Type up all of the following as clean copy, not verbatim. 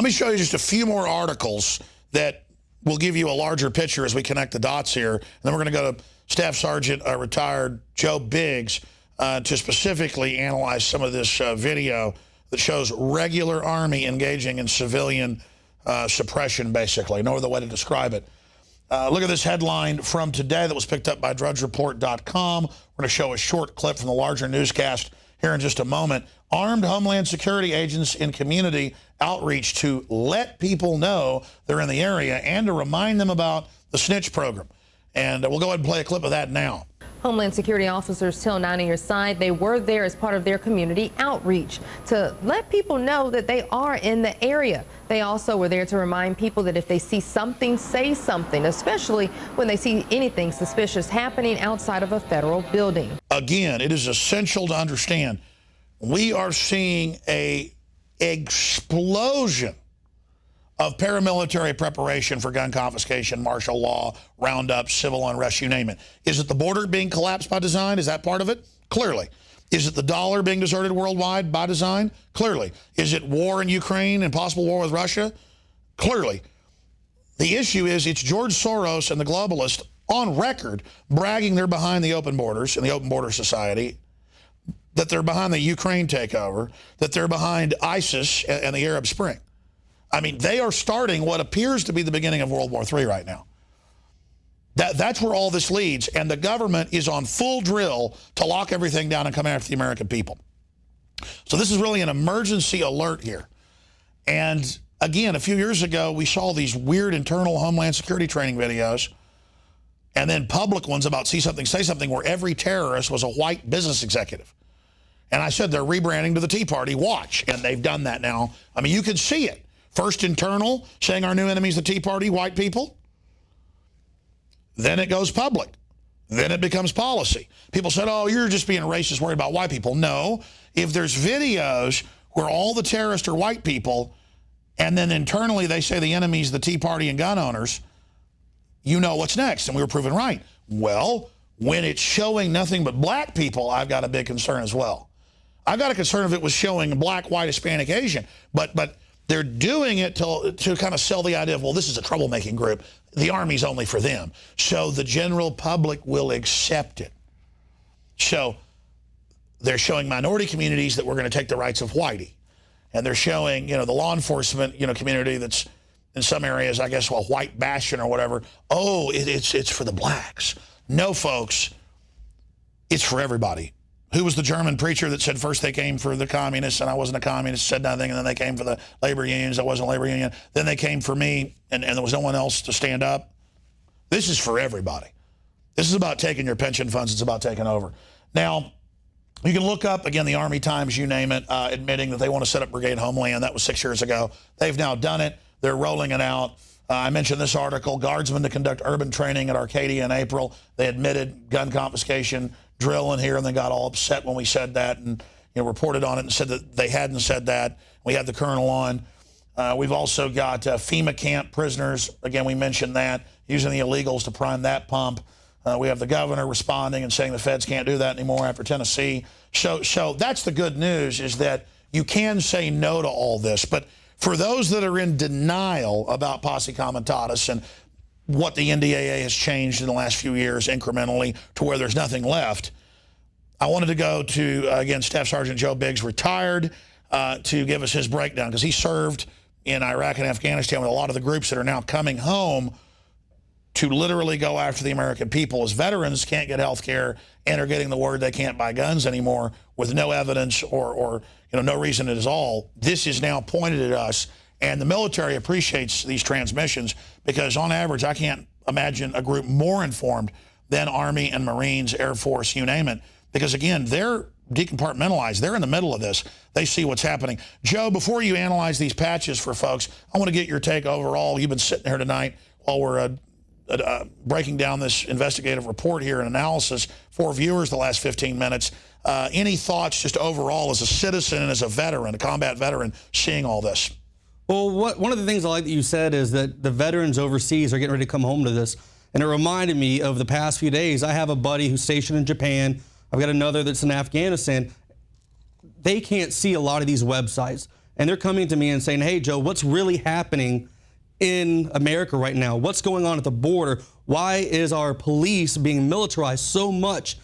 me show you just a few more articles that will give you a larger picture as we connect the dots here. And then we're going to go to Staff Sergeant retired Joe Biggs to specifically analyze some of this video that shows regular Army engaging in civilian suppression, basically. No other way to describe it. Look at this headline from today that was picked up by DrudgeReport.com. We're going to show a short clip from the larger newscast here in just a moment. Armed Homeland Security agents in community outreach to let people know they're in the area and to remind them about the snitch program. And we'll go ahead and play a clip of that now. Homeland Security officers tell 9 on Your Side they were there as part of their community outreach to let people know that they are in the area. They also were there to remind people that if they see something, say something, especially when they see anything suspicious happening outside of a federal building. Again, it is essential to understand we are seeing an explosion of paramilitary preparation for gun confiscation, martial law, roundup, civil unrest, you name it. Is it the border being collapsed by design? Is that part of it? Clearly. Is it the dollar being deserted worldwide by design? Clearly. Is it war in Ukraine and possible war with Russia? Clearly. The issue is it's George Soros and the globalists on record bragging they're behind the open borders and the open border society, that they're behind the Ukraine takeover, that they're behind ISIS and the Arab Spring. I mean, they are starting what appears to be the beginning of World War III right now. That's where all this leads, and the government is on full drill to lock everything down and come after the American people. So this is really an emergency alert here. And again, a few years ago, we saw these weird internal Homeland Security training videos, and then public ones about see something, say something, where every terrorist was a white business executive. And I said they're rebranding to the Tea Party. Watch. And they've done that now. I mean, you can see it. First internal, saying our new enemy's the Tea Party, white people. Then it goes public. Then it becomes policy. People said, oh, you're just being racist, worried about white people. No. If there's videos where all the terrorists are white people, and then internally they say the enemy's the Tea Party and gun owners, you know what's next. And we were proven right. Well, when it's showing nothing but black people, I've got a big concern as well. I've got a concern if it was showing black, white, Hispanic, Asian. But they're doing it to kind of sell the idea of, well, this is a troublemaking group. The Army's only for them. So the general public will accept it. So they're showing minority communities that we're going to take the rights of whitey. And they're showing, the law enforcement, community that's in some areas, I guess, white bastion or whatever. Oh, it's for the blacks. No, folks, it's for everybody. Who was the German preacher that said first they came for the communists and I wasn't a communist, said nothing, and then they came for the labor unions, I wasn't a labor union, then they came for me and there was no one else to stand up? This is for everybody. This is about taking your pension funds. It's about taking over. Now, you can look up, again, the Army Times, you name it, admitting that they want to set up Brigade Homeland. That was 6 years ago. They've now done it. They're rolling it out. I mentioned this article, guardsmen to conduct urban training at Arcadia in April. They admitted gun confiscation drill in here, and they got all upset when we said that and reported on it and said that they hadn't said that. We had the colonel on. We've also got FEMA camp prisoners. Again, we mentioned that, using the illegals to prime that pump. We have the governor responding and saying the feds can't do that anymore after Tennessee. So that's the good news, is that you can say no to all this. But for those that are in denial about posse comitatus and what the NDAA has changed in the last few years incrementally to where there's nothing left, I wanted to go to, again, Staff Sergeant Joe Biggs, retired, to give us his breakdown, because he served in Iraq and Afghanistan with a lot of the groups that are now coming home to literally go after the American people. As veterans can't get health care and are getting the word they can't buy guns anymore with no evidence or no reason at all. This is now pointed at us. And the military appreciates these transmissions because, on average, I can't imagine a group more informed than Army and Marines, Air Force, you name it. Because, again, they're decompartmentalized. They're in the middle of this. They see what's happening. Joe, before you analyze these patches for folks, I want to get your take overall. You've been sitting here tonight while we're breaking down this investigative report here and analysis for viewers the last 15 minutes. Any thoughts just overall as a citizen and as a veteran, a combat veteran, seeing all this? Well, one of the things I like that you said is that the veterans overseas are getting ready to come home to this. And it reminded me of the past few days. I have a buddy who's stationed in Japan. I've got another that's in Afghanistan. They can't see a lot of these websites. and they're coming to me and saying, hey, Joe, what's really happening in America right now? What's going on at the border? Why is our police being militarized so much?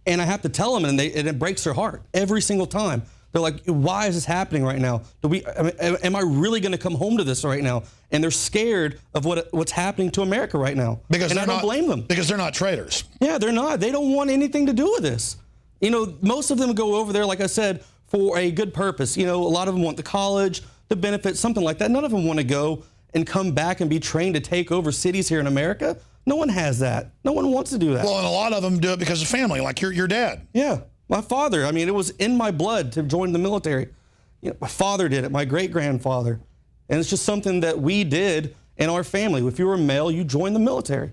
And I have to tell them, and it breaks their heart every single time. They're like, why is this happening right now? Am I really going to come home to this right now? And they're scared of what's happening to America right now. And I don't blame them. Because they're not traitors. Yeah, they're not. They don't want anything to do with this. You know, most of them go over there, like I said, for a good purpose. You know, a lot of them want the college, the benefits, something like that. None of them want to go and come back and be trained to take over cities here in America. No one has that. No one wants to do that. Well, and a lot of them do it because of family, like your dad. Yeah, my father. I mean, it was in my blood to join the military. You know, my father did it, my great-grandfather. And it's just something that we did in our family. If you were male, you joined the military.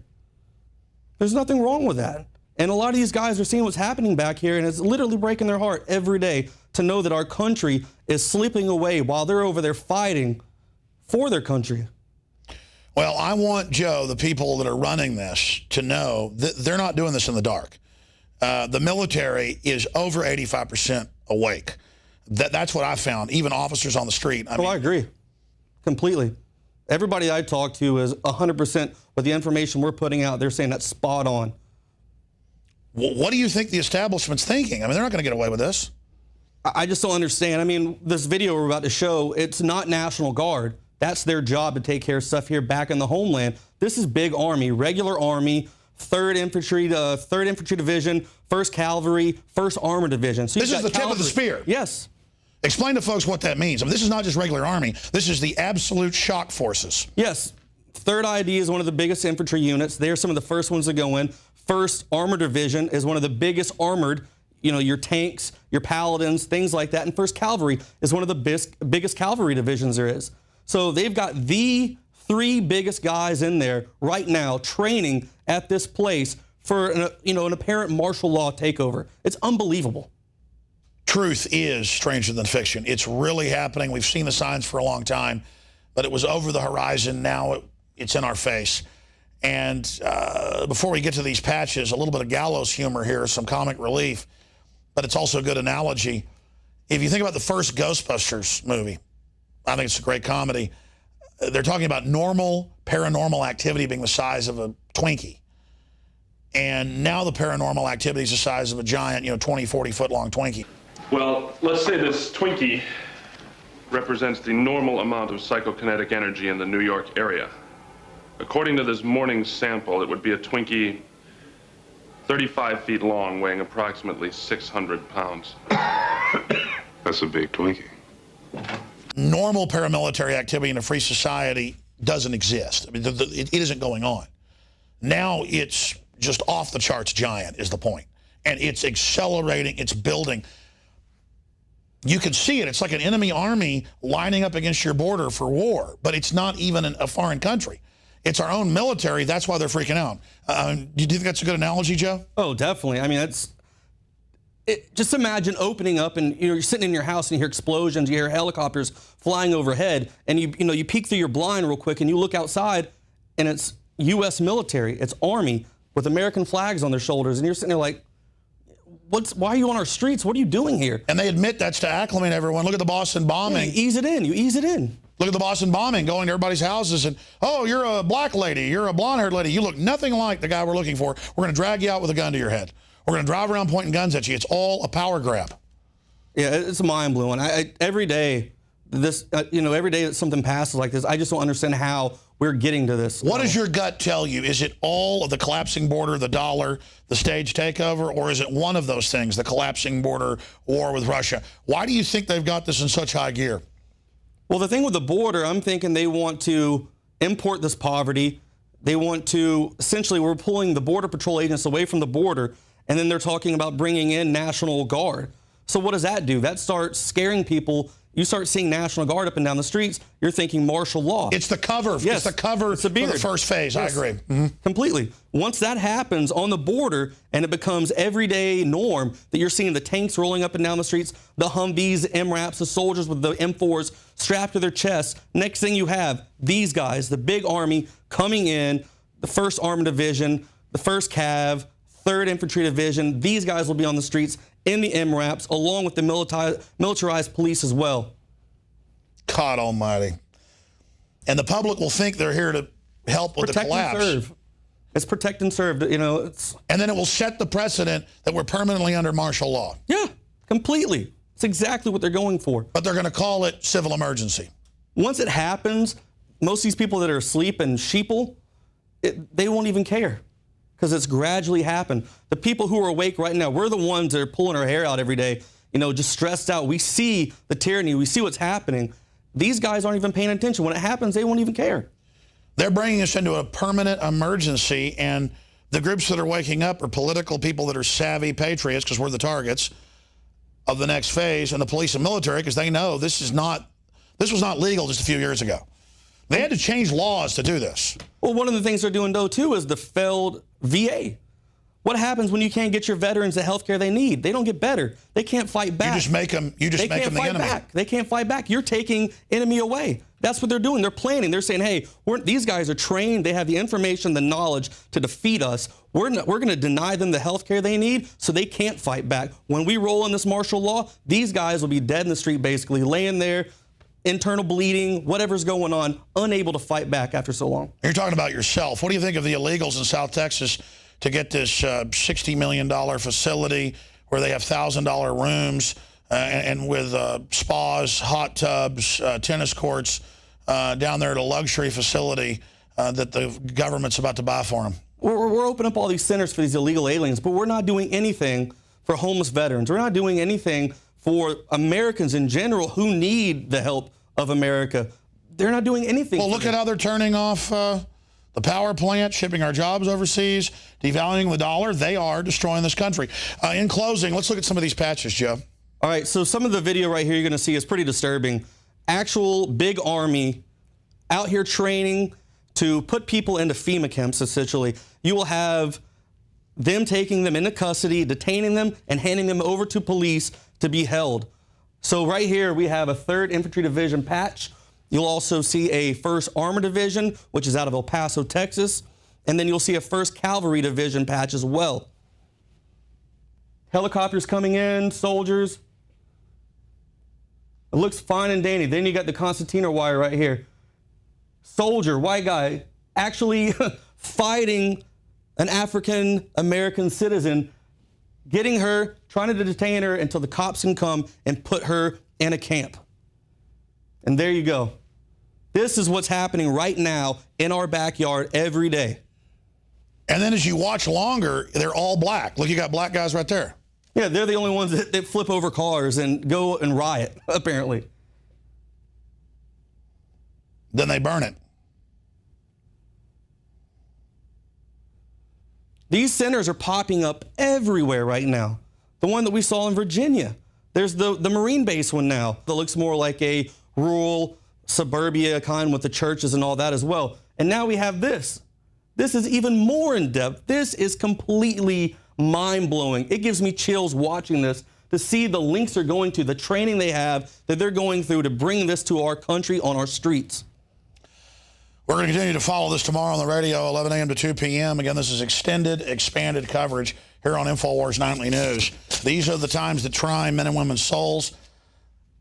There's nothing wrong with that. And a lot of these guys are seeing what's happening back here, and it's literally breaking their heart every day to know that our country is slipping away while they're over there fighting for their country. Well, I want, Joe, the people that are running this to know that they're not doing this in the dark. The military is over 85% awake. That's what I found, even officers on the street. I agree completely. Everybody I talk to is 100% with the information we're putting out. They're saying that's spot on. What do you think the establishment's thinking? I mean, they're not going to get away with this. I just don't understand. I mean, this video we're about to show, it's not National Guard. That's their job to take care of stuff here back in the homeland. This is big Army, regular Army, 3rd Infantry Division, 1st Cavalry, 1st Armored Division. So this is the tip of the spear. Yes. Explain to folks what that means. I mean, this is not just regular Army. This is the absolute shock forces. Yes. 3rd ID is one of the biggest infantry units. They're some of the first ones to go in. 1st Armored Division is one of the biggest armored, you know, your tanks, your paladins, things like that. And 1st Cavalry is one of the biggest cavalry divisions there is. So they've got the 3 biggest guys in there right now training at this place for an apparent martial law takeover. It's unbelievable. Truth is stranger than fiction. It's really happening. We've seen the signs for a long time, but it was over the horizon. Now it's in our face. And before we get to these patches, a little bit of gallows humor here, some comic relief, but it's also a good analogy. If you think about the first Ghostbusters movie, I think it's a great comedy. They're talking about normal paranormal activity being the size of a Twinkie. And now the paranormal activity is the size of a giant, 20, 40-foot long Twinkie. Well, let's say this Twinkie represents the normal amount of psychokinetic energy in the New York area. According to this morning's sample, it would be a Twinkie 35 feet long, weighing approximately 600 pounds. That's a big Twinkie. Normal paramilitary activity in a free society doesn't exist. I mean, it isn't going on. Now it's just off the charts giant is the point. And it's accelerating, it's building. You can see it. It's like an enemy army lining up against your border for war, but it's not even a foreign country. It's our own military. That's why they're freaking out. Do you think that's a good analogy, Joe? Oh, definitely. I mean, just imagine opening up and you're sitting in your house and you hear explosions, you hear helicopters flying overhead, and you peek through your blind real quick and you look outside, and it's U.S. military, it's Army with American flags on their shoulders, and you're sitting there like, why are you on our streets? What are you doing here? And they admit that's to acclimate everyone. Look at the Boston bombing. Yeah, you ease it in. You ease it in. Look at the Boston bombing, going to everybody's houses and, oh, you're a black lady, you're a blonde-haired lady, you look nothing like the guy we're looking for. We're going to drag you out with a gun to your head. We're going to drive around pointing guns at you. It's all a power grab. Yeah, it's mind-blowing. Every day, every day that something passes like this, I just don't understand how we're getting to this. What does your gut tell you? Is it all of the collapsing border, the dollar, the stage takeover, or is it one of those things, the collapsing border, war with Russia? Why do you think they've got this in such high gear? Well, the thing with the border, I'm thinking they want to import this poverty. They want to, essentially, we're pulling the Border Patrol agents away from the border, and then they're talking about bringing in National Guard. So what does that do? That starts scaring people. You start seeing National Guard up and down the streets, you're thinking martial law. It's the cover. Yes. It's the cover for the first phase. Yes. I agree. Mm-hmm. Completely. Once that happens on the border and it becomes everyday norm that you're seeing the tanks rolling up and down the streets, the Humvees, the MRAPs, the soldiers with the M4s strapped to their chests, next thing you have these guys, the big Army coming in, the 1st Armored Division, the 1st Cav, 3rd Infantry Division. These guys will be on the streets in the MRAPs along with the militarized police as well. God almighty. And the public will think they're here to help with Protect the collapse. and serve. It's protect and serve. You know, it's And then it will set the precedent that we're permanently under martial law. yeah, completely. It's exactly what they're going for. But they're going to call it civil emergency. Once it happens, most of these people that are asleep and sheeple, they won't even care because it's gradually happened. The people who are awake right now, we're the ones that are pulling our hair out every day, you know, just stressed out. We see the tyranny. We see what's happening. These guys aren't even paying attention. When it happens, they won't even care. They're bringing us into a permanent emergency, and the groups that are waking up are political people that are savvy patriots because we're the targets of the next phase, and the police and military because they know this was not legal just a few years ago. They had to change laws to do this. Well, one of the things they're doing, though, too, is the failed VA. What happens when you can't get your veterans the health care they need? They don't get better. They can't fight back. You just make them the enemy. Back. They can't fight back. You're taking enemy away. That's what they're doing. They're planning. They're saying, hey, these guys are trained. They have the information, the knowledge to defeat us. We're going to deny them the health care they need so they can't fight back. When we roll in this martial law, these guys will be dead in the street, basically, laying there, internal bleeding, whatever's going on, unable to fight back after so long. You're talking about yourself. What do you think of the illegals in South Texas to get this $60 million facility where they have $1,000 rooms and with spas, hot tubs, tennis courts down there at a luxury facility that the government's about to buy for them? We're opening up all these centers for these illegal aliens, but we're not doing anything for homeless veterans. We're not doing anything for Americans in general who need the help of America. They're not doing anything. Well, look at how they're turning off the power plant, shipping our jobs overseas, devaluing the dollar. They are destroying this country. In closing, let's look at some of these patches, Joe. All right, so some of the video right here you're going to see is pretty disturbing. Actual big army out here training to put people into FEMA camps, essentially. You will have them taking them into custody, detaining them, and handing them over to police to be held. So right here we have a 3rd Infantry Division patch. You'll also see a 1st Armored Division, which is out of El Paso, Texas. And then you'll see a 1st Cavalry Division patch as well. Helicopters coming in, soldiers. It looks fine and dandy. Then you got the concertina wire right here. Soldier, white guy, actually fighting an African-American citizen, getting her, trying to detain her until the cops can come and put her in a camp. And there you go. This is what's happening right now in our backyard every day. And then as you watch longer, they're all black. Look, you got black guys right there. Yeah, they're the only ones that flip over cars and go and riot, apparently. Then they burn it. These centers are popping up everywhere right now. The one that we saw in Virginia. There's the Marine base one now that looks more like a rural suburbia kind with the churches and all that as well. And now we have this. This is even more in depth. This is completely mind-blowing. It gives me chills watching this to see the links they're going to, the training they have that they're going through to bring this to our country on our streets. We're going to continue to follow this tomorrow on the radio, 11 a.m. to 2 p.m. Again, this is extended, expanded coverage here on INFOWARS Nightly News. These are the times that try men and women's souls.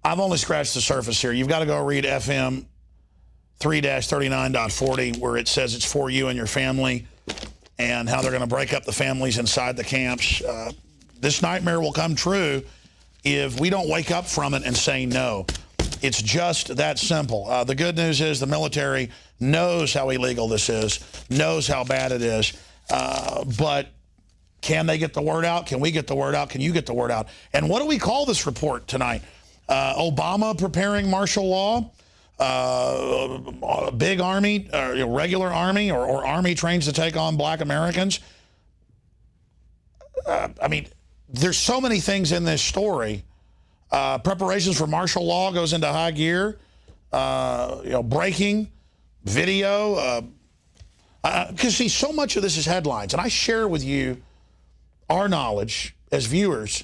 I've only scratched the surface here. You've got to go read FM 3-39.40, where it says it's for you and your family, and how they're going to break up the families inside the camps. This nightmare will come true if we don't wake up from it and say no. It's just that simple. The good news is the military knows how illegal this is, knows how bad it is, but can they get the word out? Can we get the word out? Can you get the word out? And what do we call this report tonight? Obama preparing martial law? A big army, regular army, or army trains to take on black Americans? I mean, there's so many things in this story. Preparations for martial law goes into high gear. Breaking video. Because see, so much of this is headlines, and I share with you our knowledge as viewers